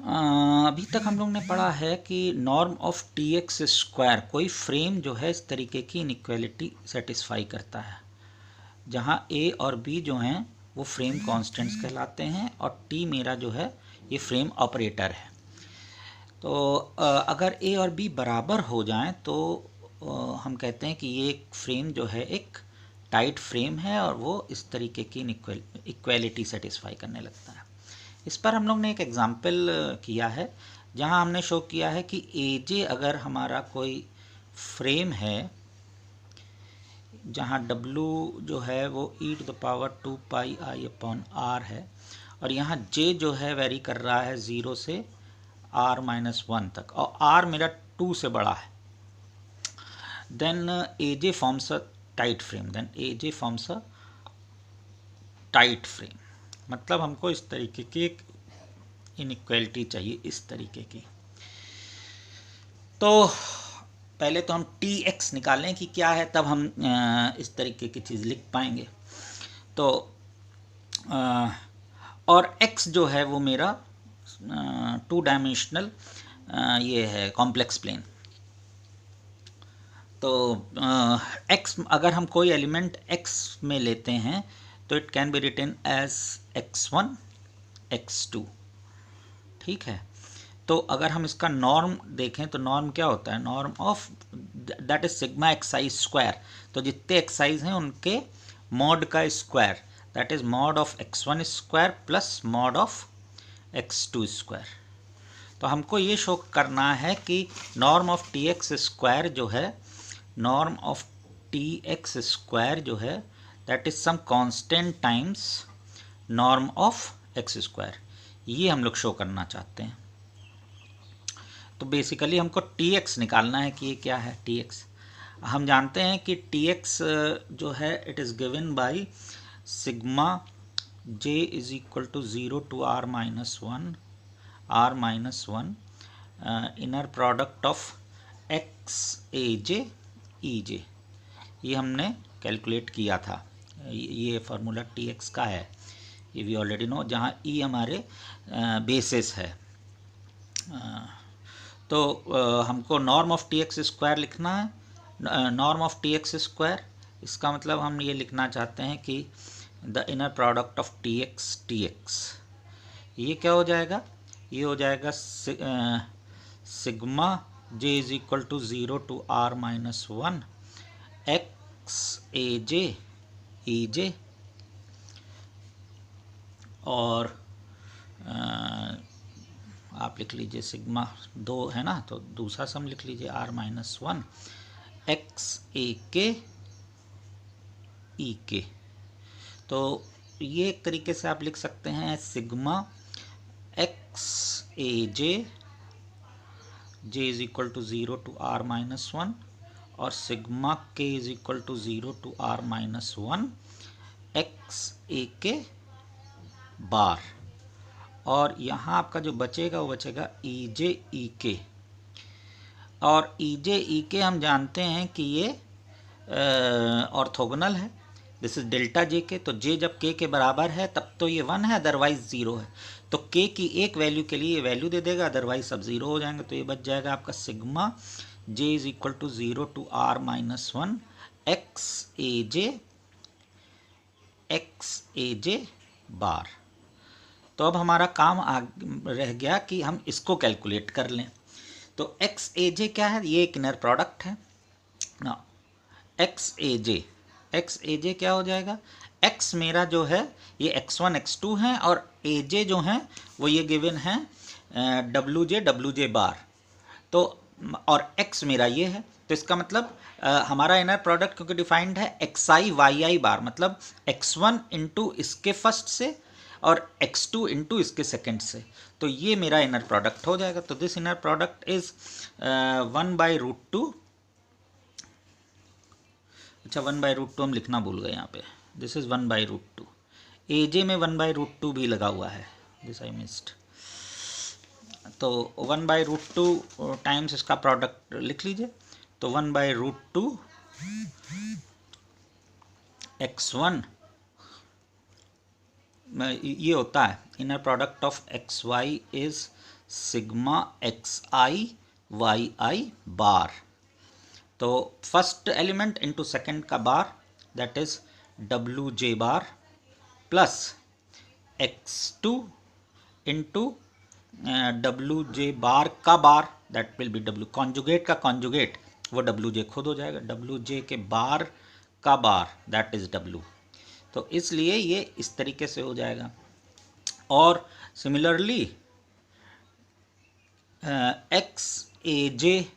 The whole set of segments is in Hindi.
अभी तक हम लोग ने पढ़ा है कि norm of T x square कोई फ्रेम जो है इस तरीके की इनइक्वालिटी सेटिस्फाई करता है, जहाँ ए और बी जो हैं वो फ्रेम कांस्टेंट्स कहलाते हैं और टी मेरा जो है ये फ्रेम ऑपरेटर है। तो अगर ए और बी बराबर हो जाएं तो हम कहते हैं कि ये एक फ्रेम जो है एक टाइट फ्रेम है और वो इस तरीके की इक्वालिटी सेटिस्फाई करने लगता है। इस पर हम लोग ने एक एग्जाम्पल किया है जहां हमने शो किया है कि ए जे अगर हमारा कोई फ्रेम है जहां W जो है वो e⁻² है और यहाँ J जो है वेरी कर रहा है 0 से r-1 तक और r मेरा 2 से बड़ा है, then AJ forms a tight frame. मतलब हमको इस तरीके की एक इनइक्वालिटी चाहिए, इस तरीके की। तो पहले तो हम टी एक्स निकालें कि क्या है, तब हम इस तरीके की चीज़ लिख पाएंगे। तो और एक्स जो है वो मेरा 2 डायमेंशनल ये है कॉम्प्लेक्स प्लेन। तो एक्स अगर हम कोई एलिमेंट एक्स में लेते हैं तो it can be written as x1 x2, ठीक है। तो अगर हम इसका नॉर्म देखें तो नॉर्म क्या होता है, norm of that is sigma xi's square. तो जितने एक्साइज हैं उनके मॉड का square, that is mod of x1 square plus mod of x2 square. तो हमको ये शो करना है कि norm of T x square जो है, norm of T x square जो है that is some constant times norm of x square, ये हम लोग शो करना चाहते हैं। तो बेसिकली हमको टी एक्स निकालना है कि ये क्या है टी एक्स। हम जानते हैं कि टी एक्स जो है it is given by sigma J is equal to 0 to r-1 inner product of X A J E J, ये हमने कैलकुलेट किया था। ये फार्मूला टी एक्स का है, ये वी ऑलरेडी नो, जहाँ ई हमारे बेसिस है। तो हमको norm of T x square लिखना है। Norm of T x square इसका मतलब हम ये लिखना चाहते हैं कि the inner product of T X, ये क्या हो जाएगा, ये हो जाएगा sigma J is equal to 0 to r-1 X A J E J, और आप लिख लीजिए सिग्मा 2 है ना, तो दूसरा सम लिख लीजिए r-1 एक्स ए के ई के। तो ये एक तरीके से आप लिख सकते हैं sigma X A J is equal to 0 to r-1 और sigma K is equal to 0 to r-1 X A K bar. और यहाँ आपका जो बचेगा वो बचेगा ई जे ई के, और ई जे ई के हम जानते हैं कि ये ऑर्थोगोनल है, दिस इज डेल्टा जे के। तो जे जब के बराबर है तब तो ये 1 है, अदरवाइज 0 है। तो के की एक वैल्यू के लिए ये वैल्यू दे देगा, अदरवाइज सब 0 हो जाएंगे। तो ये बच जाएगा आपका sigma J is equal to 0 to r-1 X A J bar. तो अब हमारा काम रह गया कि हम इसको कैलकुलेट कर लें। तो एक्स ए जे क्या है, ये एक इनर प्रोडक्ट है ना। एक्स ए जे क्या हो जाएगा, एक्स मेरा जो है ये x1 x2 है और ए जे जो है वो ये गिवन है डब्ल्यू जे बार। तो और x मेरा ये है, तो इसका मतलब हमारा इनर प्रोडक्ट क्योंकि डिफाइंड है एक्स आई वाई आई बार, मतलब x1 इंटू इसके फर्स्ट से और x2 इंटू इसके सेकेंड से। तो ये मेरा इनर प्रोडक्ट हो जाएगा। तो दिस इनर प्रोडक्ट इज 1/√2। अच्छा 1/√2 हम लिखना भूल गए यहाँ पे, दिस इज 1/√2। ए जे में 1/√2 भी लगा हुआ है, दिस आई मिस्ड। तो 1/√2 टाइम्स इसका प्रोडक्ट लिख लीजिए। तो 1/√2 x1 ये होता है inner product of X Y is sigma X I Y I bar. तो फर्स्ट एलिमेंट इंटू सेकेंड का bar that is W J bar plus x2 into W J bar का bar that will be W conjugate का कॉन्जुगेट वो डब्ल्यू जे खुद हो जाएगा, डब्ल्यू जे के बार का बार दैट इज डब्ल्यू। तो इसलिए ये इस तरीके से हो जाएगा। और similarly x A J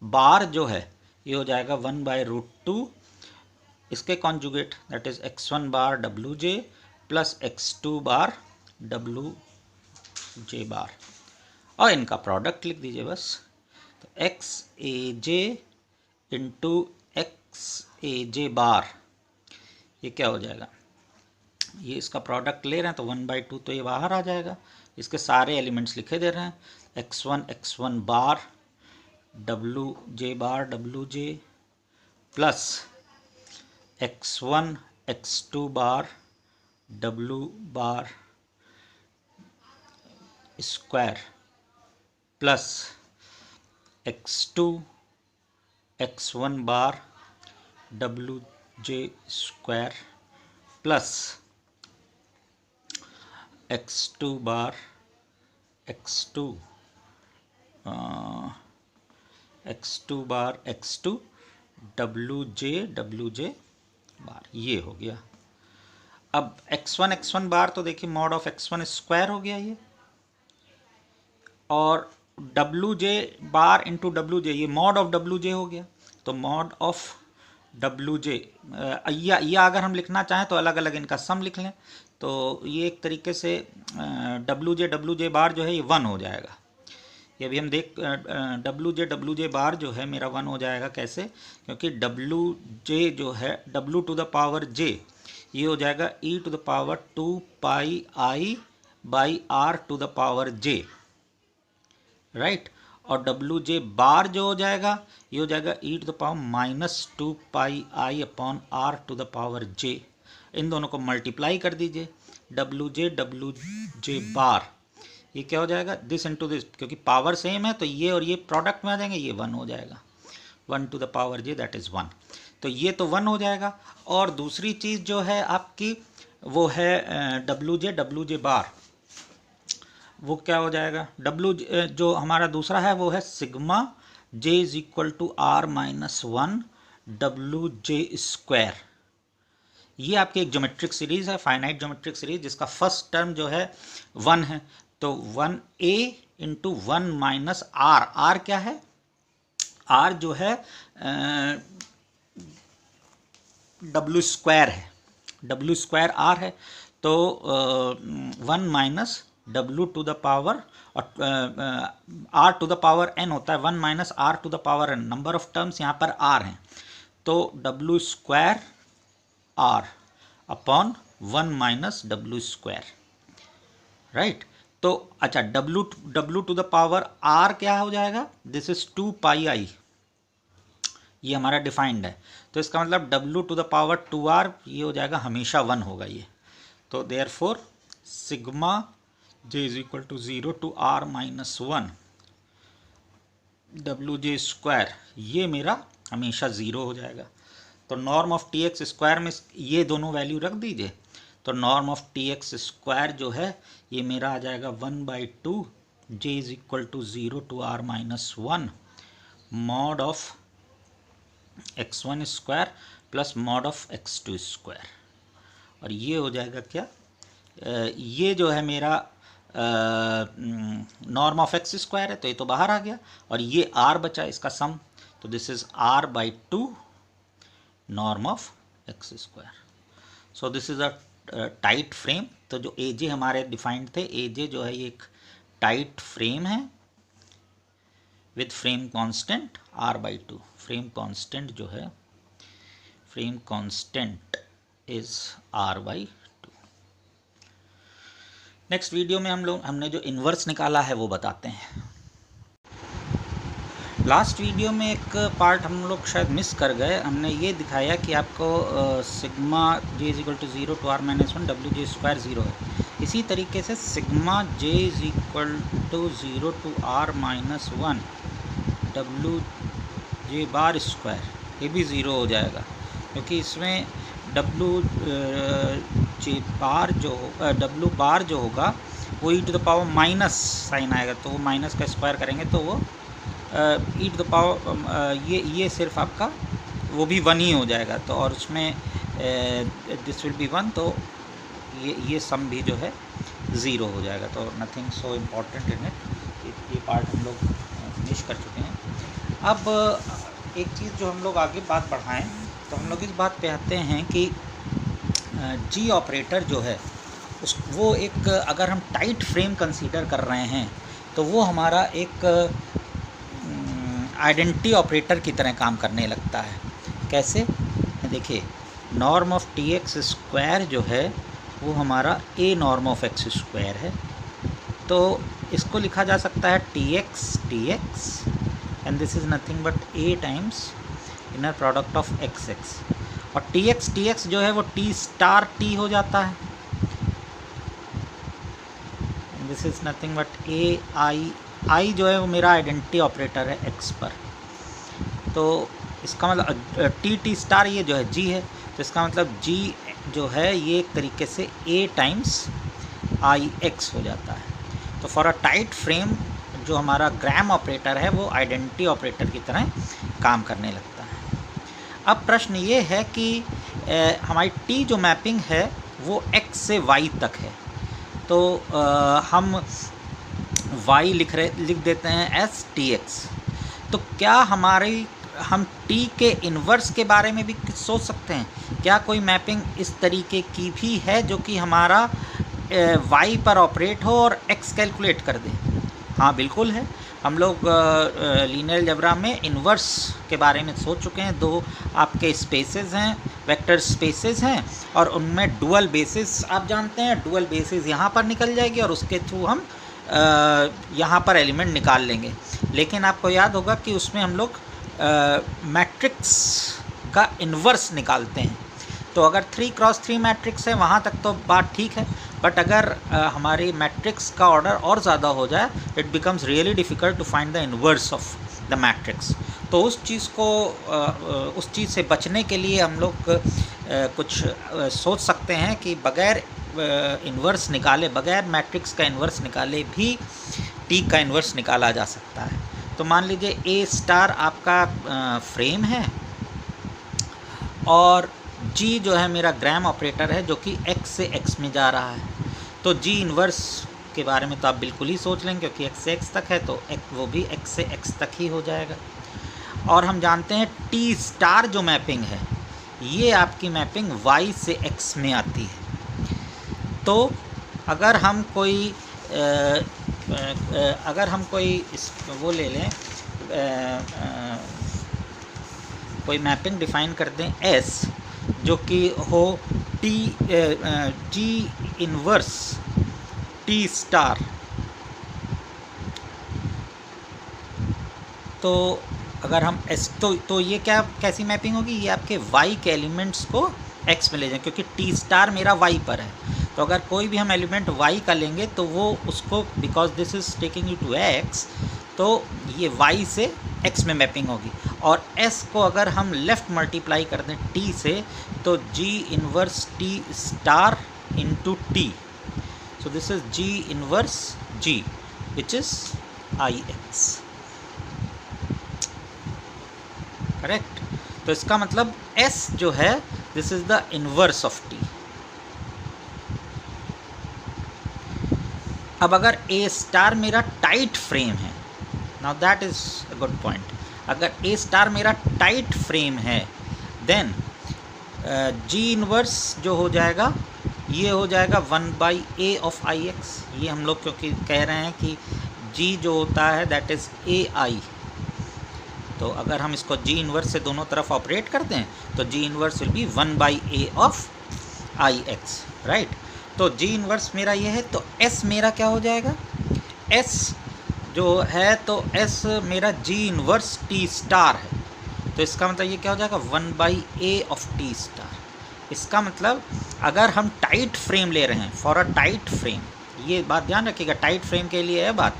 bar जो है ये हो जाएगा 1/√2 इसके conjugate that is x1 bar W J plus x2 bar W J bar, और इनका प्रोडक्ट लिख दीजिए बस। तो X A J into X A J bar ये क्या हो जाएगा, ये इसका प्रोडक्ट ले रहे हैं तो 1/2 तो ये बाहर आ जाएगा। इसके सारे एलिमेंट्स लिखे दे रहे हैं x1 bar W J plus x2 bar W bar square plus x1 bar W जे square plus x2 bar x2 W जे बार, ये हो गया। अब x1 बार तो देखिए मॉड ऑफ x1 स्क्वायर हो गया ये, और डब्ल्यू जे बार इंटू डब्ल्यू जे ये मॉड ऑफ डब्ल्यू जे हो गया। तो मॉड ऑफ डब्ल्यू जे या अगर हम लिखना चाहें तो अलग अलग इनका सम लिख लें। तो ये एक तरीके से डब्ल्यू जे बार जो है ये 1 हो जाएगा। ये अभी हम देख डब्ल्यू जे बार जो है मेरा 1 हो जाएगा कैसे, क्योंकि डब्ल्यू जे जो है W to the power J ये हो जाएगा e to the power 2 pi I by R to the power J, right. और डब्ल्यू जे बार जो हो जाएगा ये हो जाएगा e to the power -2 pi I upon R to the power J. इन दोनों को मल्टीप्लाई कर दीजिए, डब्ल्यू जे बार ये क्या हो जाएगा दिस इंटू दिस, क्योंकि पावर सेम है तो ये और ये प्रोडक्ट में आ जाएंगे, ये 1 हो जाएगा 1 to the power j that is 1। तो ये तो 1 हो जाएगा। और दूसरी चीज़ जो है आपकी वो है डब्ल्यू जे बार, वो क्या हो जाएगा, डब्ल्यू जो हमारा दूसरा है वो है sigma J is equal to r-1 W J square. ये आपकी एक ज्योमेट्रिक सीरीज है, फाइनाइट ज्योमेट्रिक सीरीज, जिसका फर्स्ट टर्म जो है 1 है। तो 1a इंटू 1 माइनस आर क्या है, आर जो है डब्ल्यू स्क्वायर है, डब्ल्यू स्क्वायर आर है। तो 1 minus W to the power और R to the power N होता है, 1 minus R to the power N, number of terms यहाँ पर आर हैं। तो W square R upon 1 minus W square, right. तो अच्छा W to the power R क्या हो जाएगा, दिस इज 2 पाई आई, ये हमारा डिफाइंड है। तो इसका मतलब W to the power 2r ये हो जाएगा हमेशा 1 होगा ये। तो therefore sigma J is equal to 0 to r-1 W J square ये मेरा हमेशा 0 हो जाएगा। तो norm of T x square में ये दोनों वैल्यू रख दीजिए। तो norm of T x square जो है ये मेरा आ जाएगा 1/2 J is equal to 0 to r-1 mod of x1 square plus mod of x2 square. और ये हो जाएगा क्या, ये जो है मेरा नॉर्म ऑफ एक्स स्क्वायर है तो ये तो बाहर आ गया, और ये r बचा इसका सम, तो this is r/2 norm of x square. So this is a tight frame. तो जो ए जे हमारे डिफाइंड थे, ए जे जो है ये एक टाइट फ्रेम है with frame constant r/2। Frame constant जो है, frame constant is r/2। Next video में हमने जो इन्वर्स निकाला है वो बताते हैं। लास्ट वीडियो में एक पार्ट हम लोग शायद मिस कर गए। हमने ये दिखाया कि आपको sigma J is equal to 0 to r minus 1 डब्ल्यू जे स्क्वायर 0 है। इसी तरीके से sigma J is equal to 0 to r minus 1 डब्ल्यू जे बार स्क्वायर, ये भी 0 हो जाएगा, क्योंकि इसमें डब्ल्यू जे बार डब्ल्यू बार जो होगा वो e to the power minus sine आएगा, तो वो माइनस का स्क्वायर करेंगे तो वो ई टू द पावर ये सिर्फ आपका वो भी 1 ही हो जाएगा। तो और उसमें दिस विल बी 1, तो ये सम भी जो है 0 हो जाएगा। तो nothing so important in it, ये पार्ट हम लोग फिनिश कर चुके हैं। अब एक चीज़ जो हम लोग आगे बात बढ़ाएं तो हम लोग इस बात पे आते हैं कि जी ऑपरेटर जो है वो एक, अगर हम टाइट फ्रेम कंसीडर कर रहे हैं तो वो हमारा एक आइडेंटिटी ऑपरेटर की तरह काम करने लगता है। कैसे? देखिए, norm of T x square जो है वो हमारा ए नॉर्म ऑफ एक्स स्क्वायर है, तो इसको लिखा जा सकता है T x and this is nothing but A times inner product of x x, और टी एक्स जो है वो टी स्टार टी हो जाता है, दिस इज़ नथिंग बट ए आई जो है वो मेरा आइडेंटिटी ऑपरेटर है एक्स पर। तो इसका मतलब टी स्टार ये जो है जी है, तो इसका मतलब जी जो है ये एक तरीके से ए टाइम्स आई एक्स हो जाता है। तो फॉर अ टाइट फ्रेम जो हमारा ग्राम ऑपरेटर है वो आइडेंटिटी ऑपरेटर की तरह काम करने लगता है। अब प्रश्न ये है कि हमारी टी जो मैपिंग है वो एक्स से वाई तक है, तो हम y लिख देते हैं एस टी एक्स। तो क्या हम t के इन्वर्स के बारे में भी सोच सकते हैं? क्या कोई मैपिंग इस तरीके की भी है जो कि हमारा y पर ऑपरेट हो और x कैलकुलेट कर दे? हाँ, बिल्कुल है। हम लोग लीनियर अलजेब्रा में इन्वर्स के बारे में सोच चुके हैं। दो आपके स्पेसेस हैं, वेक्टर स्पेसेस हैं, और उनमें डुअल बेसिस आप जानते हैं, डुअल बेसिस यहाँ पर निकल जाएगी और उसके थ्रू हम यहाँ पर एलिमेंट निकाल लेंगे। लेकिन आपको याद होगा कि उसमें हम लोग मैट्रिक्स का इन्वर्स निकालते हैं। तो अगर 3x3 मैट्रिक्स है वहाँ तक तो बात ठीक है, बट अगर हमारी मैट्रिक्स का ऑर्डर और ज़्यादा हो जाए it becomes really difficult to find the inverse of the matrix. तो उस चीज़ से बचने के लिए हम लोग कुछ सोच सकते हैं कि बग़ैर इन्वर्स निकाले, बग़ैर मैट्रिक्स का इन्वर्स निकाले भी टी का इन्वर्स निकाला जा सकता है। तो मान लीजिए ए स्टार आपका फ्रेम है और जी जो है मेरा ग्राम ऑपरेटर है जो कि x से x में जा रहा है। तो जी इन्वर्स के बारे में तो आप बिल्कुल ही सोच लेंगे, क्योंकि x से x तक है तो वो भी x से x तक ही हो जाएगा। और हम जानते हैं टी स्टार जो मैपिंग है ये आपकी मैपिंग y से x में आती है। तो अगर हम कोई वो ले लें, कोई मैपिंग डिफ़ाइन कर दें S जो कि हो जी इन्वर्स टी स्टार, तो अगर हम S तो ये कैसी मैपिंग होगी? ये आपके y के एलिमेंट्स को x में ले जाएं, क्योंकि टी स्टार मेरा y पर है। तो अगर कोई भी हम एलिमेंट y का लेंगे तो वो उसको, because this is taking you to x, तो ये y से x में मैपिंग होगी। और s को अगर हम लेफ़्ट मल्टीप्लाई कर दें t से तो g inverse t star into t, so this is g inverse g which is ix, correct. तो इसका मतलब s जो है this is the inverse of t। अब अगर a स्टार मेरा टाइट फ्रेम है, now that is a good point, अगर a स्टार मेरा टाइट फ्रेम है देन g इन्वर्स जो हो जाएगा ये हो जाएगा 1/a ऑफ ix। ये हम लोग क्योंकि कह रहे हैं कि g जो होता है दैट इज़ ai, तो अगर हम इसको g इन्वर्स से दोनों तरफ ऑपरेट कर दें तो g inverse will be 1/a of ix, right. तो g इन्वर्स मेरा ये है, तो s मेरा क्या हो जाएगा? s जो है तो S मेरा G इनवर्स T स्टार है, तो इसका मतलब ये क्या हो जाएगा 1/a ऑफ T स्टार। इसका मतलब अगर हम टाइट फ्रेम ले रहे हैं फॉर अ टाइट फ्रेम, ये बात ध्यान रखिएगा, टाइट फ्रेम के लिए है बात,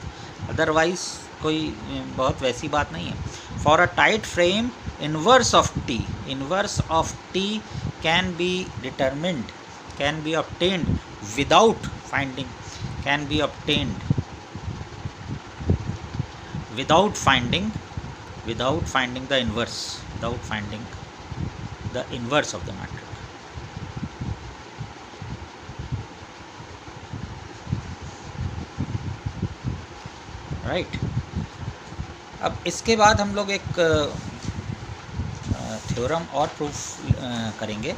अदरवाइज कोई बहुत वैसी बात नहीं है। For a tight frame inverse of T can be determined, can be obtained without finding, can be obtained without finding the inverse, without finding the inverse of the matrix, right. अब इसके बाद हम लोग एक थ्योरम और प्रूफ करेंगे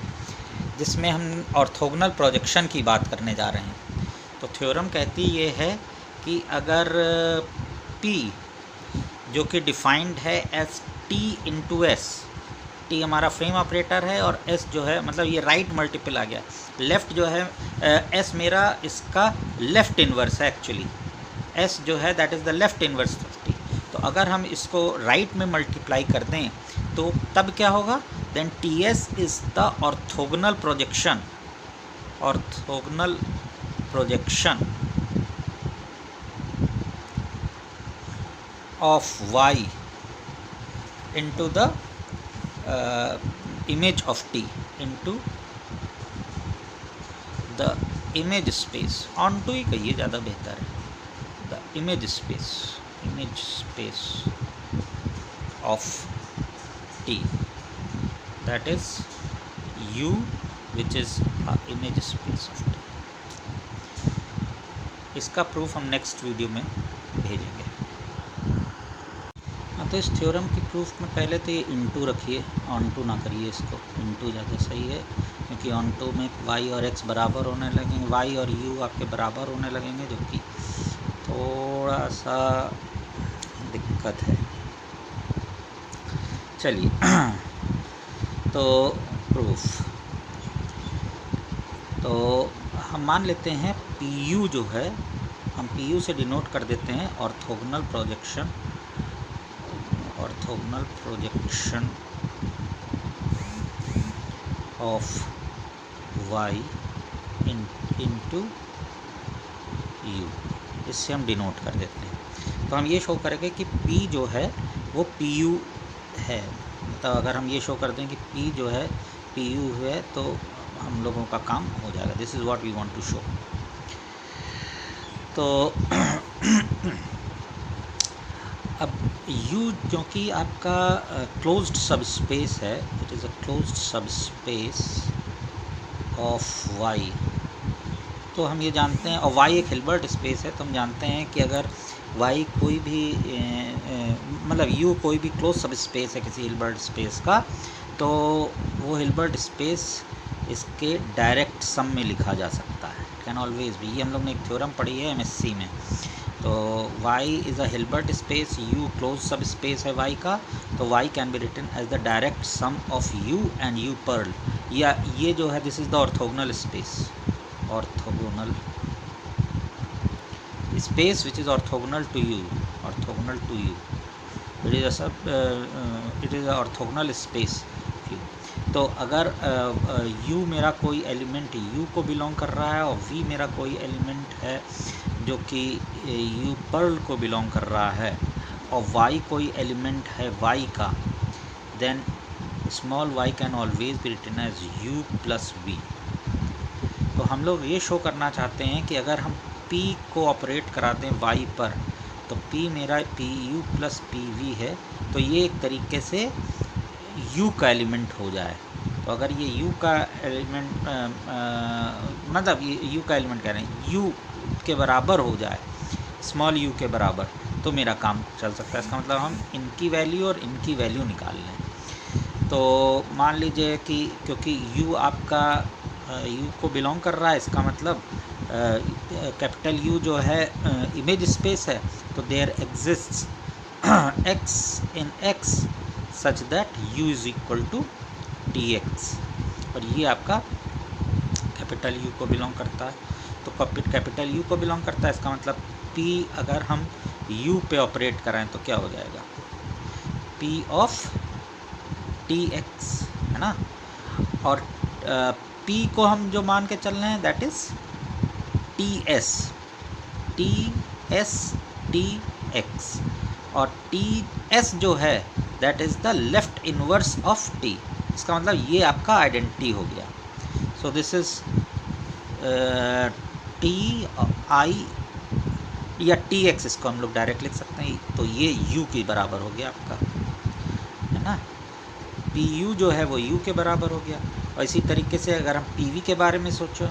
जिसमें हम ऑर्थोगोनल प्रोजेक्शन की बात करने जा रहे हैं। तो थ्योरम कहती ये है कि अगर P जो कि डिफाइंड है S T into S, T हमारा फ्रेम ऑपरेटर है और S जो है मतलब ये राइट मल्टीपल आ गया, लेफ़्ट जो है S मेरा इसका लेफ़्ट इन्वर्स है एक्चुअली, S जो है that is the left inverse of T। तो अगर हम इसको राइट में मल्टीप्लाई कर दें तो तब क्या होगा, then TS is the orthogonal projection of Y into the image of T into the image space, onto ही कहिए ज़्यादा बेहतर है, the image space of T, that is U which is image space of T। इसका प्रूफ हम नेक्स्ट वीडियो में भेजेंगे। तो इस थ्योरम की प्रूफ में पहले तो ये इनटू रखिए, ऑनटू ना करिए, इसको इनटू ज़्यादा सही है, क्योंकि ऑनटू में y और x बराबर होने लगेंगे, y और u आपके बराबर होने लगेंगे, जो कि थोड़ा सा दिक्कत है। चलिए तो प्रूफ, तो हम मान लेते हैं PU जो है, हम PU से डिनोट कर देते हैं orthogonal projection of y into u, इससे हम डिनोट कर देते हैं। तो हम ये शो करेंगे कि P जो है वो PU है, मतलब अगर हम ये शो कर दें कि P जो है PU है तो हम लोगों का काम हो जाएगा। This is what we want to show. तो अब U जो कि आपका क्लोज्ड सबस्पेस है, it is a closed subspace of Y, तो हम ये जानते हैं, और Y एक हिल्बर्ट स्पेस है, तो हम जानते हैं कि अगर Y कोई भी मतलब U कोई भी क्लोज सबस्पेस है किसी हिल्बर्ट स्पेस का, तो वो हिल्बर्ट स्पेस इसके डायरेक्ट सम में लिखा जा सकता है, कैन ऑलवेज बी। ये हम लोग ने एक थ्योरम पढ़ी है MSc में। तो Y is a Hilbert space, U close subspace है Y का, तो Y can be written as the direct sum of U and U perp, या ये जो है this is the orthogonal space, orthogonal space which is orthogonal to U, it is a orthogonal space. तो अगर U मेरा कोई एलिमेंट U को बिलोंग कर रहा है और V मेरा कोई एलिमेंट है जो कि U पर्ल को बिलोंग कर रहा है, और Y कोई एलिमेंट है Y का, then small y can always be written as U plus V। तो हम लोग ये शो करना चाहते हैं कि अगर हम P को ऑपरेट करा दें Y पर, तो P मेरा PU प्लस PV है, तो ये एक तरीके से U का एलिमेंट हो जाए। तो अगर ये U का एलिमेंट मतलब ये U का एलिमेंट कह रहे हैं, U के बराबर हो जाए, स्मॉल u के बराबर, तो मेरा काम चल सकता है। इसका मतलब हम इनकी वैल्यू और इनकी वैल्यू निकाल लें। तो मान लीजिए कि क्योंकि U आपका U को बिलोंग कर रहा है, इसका मतलब कैपिटल U जो है इमेज स्पेस है, तो there exists x in x such that U is equal to dx, और ये आपका कैपिटल U को बिलोंग करता है। तो कैपिटल U को बिलोंग करता है, इसका मतलब P अगर हम U पे ऑपरेट कराएं तो क्या हो जाएगा, P ऑफ TX, है ना। और P को हम जो मान के चल रहे हैं दैट इज TX, और TS जो है that is the left inverse of T। इसका मतलब ये आपका आइडेंटिटी हो गया। सो दिस इज TI या TX, इसको हम लोग डायरेक्ट लिख सकते हैं। तो ये U के बराबर हो गया आपका, है ना। PU जो है वो U के बराबर हो गया। और इसी तरीके से अगर हम PV के बारे में सोचो,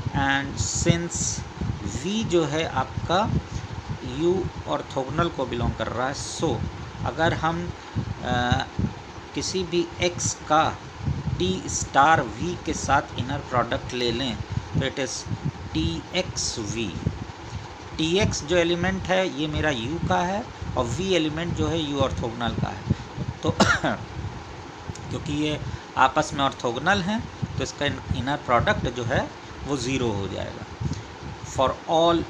एंड सिंस V जो है आपका U ऑर्थोगोनल को बिलोंग कर रहा है, सो अगर हम किसी भी X का T स्टार V के साथ इनर प्रोडक्ट ले लें तो इट इज़ TXV। TX जो एलिमेंट है ये मेरा U का है, और V एलिमेंट जो है U ऑर्थोगोनल का है। तो क्योंकि ये आपस में ऑर्थोगोनल हैं तो इसका इनर प्रोडक्ट जो है वो ज़ीरो हो जाएगा for all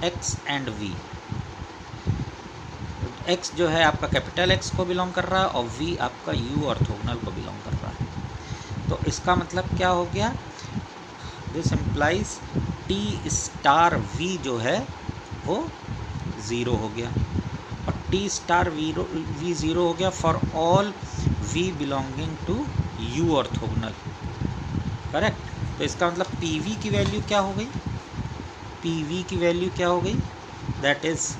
X and V। X जो है आपका कैपिटल X को बिलोंग कर रहा है, और V आपका U ऑर्थोगोनल को बिलोंग कर रहा है। तो इसका मतलब क्या हो गया, this implies T star V जो है वो ज़ीरो हो गया, और T स्टार V ज़ीरो हो गया for all V belonging to U ऑर्थोगोनल, करेक्ट। तो इसका मतलब PV की वैल्यू क्या हो गई, PV की वैल्यू क्या हो गई, that is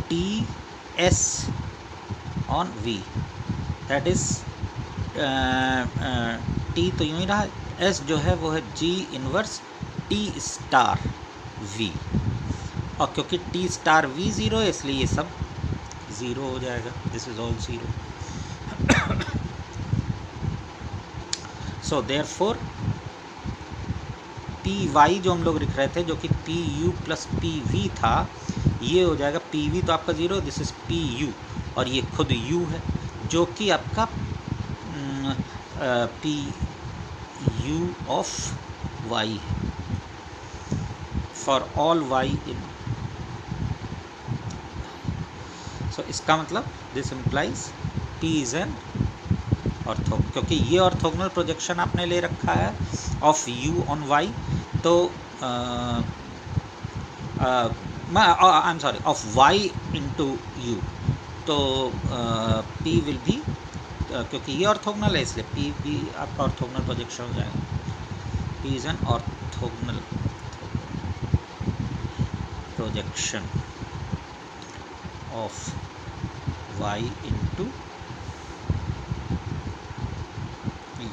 TS on V, that is T तो यूँ ही रहा, S जो है वो है G inverse T star V, और क्योंकि T स्टार V ज़ीरो है इसलिए ये सब ज़ीरो हो जाएगा, this is all zero. So therefore PY जो हम लोग लिख रहे थे, जो कि PU प्लस PV था, ये हो जाएगा PV तो आपका ज़ीरो, दिस इज़ PU, और ये खुद U है जो कि आपका PU ऑफ Y है फॉर ऑल Y इन। सो इसका मतलब this implies P is an ortho, क्योंकि ये ऑर्थोगोनल प्रोजेक्शन आपने ले रखा है ऑफ U ऑन Y, तो I am sorry of Y into U, तो P विल बी, क्योंकि ये ऑर्थोगोनल है इसलिए P भी आपका ऑर्थोगोनल प्रोजेक्शन हो जाएगा। P is an orthogonal projection of Y into E,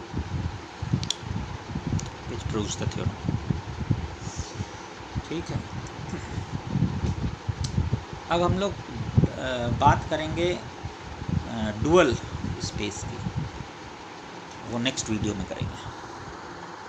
which proves the theorem. ठीक है, अब हम लोग बात करेंगे डुअल स्पेस की, वो नेक्स्ट वीडियो में करेंगे।